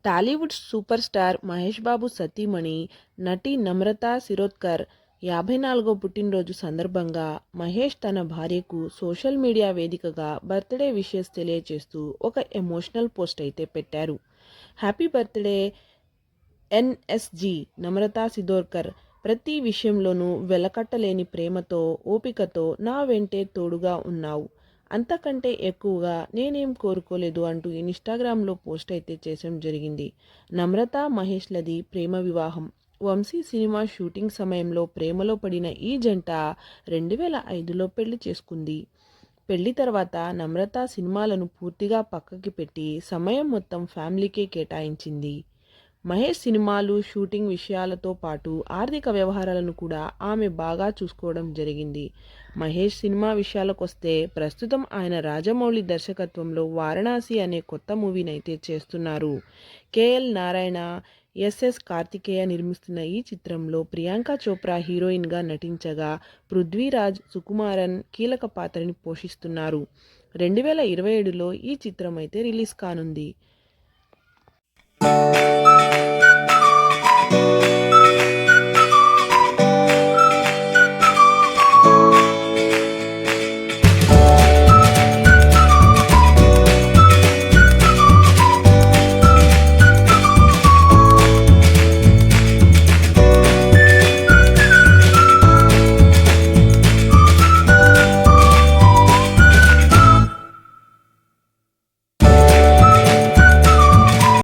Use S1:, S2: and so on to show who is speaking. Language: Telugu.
S1: టాలీవుడ్ సూపర్ స్టార్ మహేష్ బాబు సతీమణి నటి నమ్రతా శిరోద్కర్ 54వ పుట్టినరోజు సందర్భంగా మహేష్ తన భార్యకు సోషల్ మీడియా వేదికగా బర్త్డే విషెస్ తెలియజేస్తూ ఒక ఎమోషనల్ పోస్ట్ అయితే పెట్టారు. Happy birthday NSG Namrata Shirodkar. ప్రతి విషయంలోనూ వెలకట్టలేని ప్రేమతో, ఓపికతో నా వెంటే తోడుగా ఉన్నావు. అంతకంటే ఎక్కువగా నేనేం కోరుకోలేదు అంటూ ఇన్‌స్టాగ్రామ్‌లో పోస్ట్ అయితే చేయడం జరిగింది. నమ్రత మహేష్‌లది ప్రేమ వివాహం. వంశీ సినిమా షూటింగ్ సమయంలో ప్రేమలో పడిన ఈ జంట 2005లో పెళ్లి చేసుకుంది. పెళ్లి తర్వాత నమ్రత సినిమాలను పూర్తిగా పక్కకి పెట్టి సమయం మొత్తం ఫ్యామిలీకే కేటాయించింది. మహేష్ సినిమాలు, షూటింగ్ విషయాలతో పాటు ఆర్థిక వ్యవహారాలను కూడా ఆమె బాగా చూసుకోవడం జరిగింది. మహేష్ సినిమా విషయాలకొస్తే ప్రస్తుతం ఆయన రాజమౌళి దర్శకత్వంలో 'వారణాసి' అనే కొత్త మూవీనైతే చేస్తున్నారు. కేఎల్ నారాయణ, ఎస్ఎస్ కార్తికేయ నిర్మిస్తున్న ఈ చిత్రంలో ప్రియాంక చోప్రా హీరోయిన్గా నటించగా, పృథ్వీరాజ్, సుకుమారన్ కీలక పాత్రని పోషిస్తున్నారు. 2027లో ఈ చిత్రం అయితే రిలీజ్ కానుంది.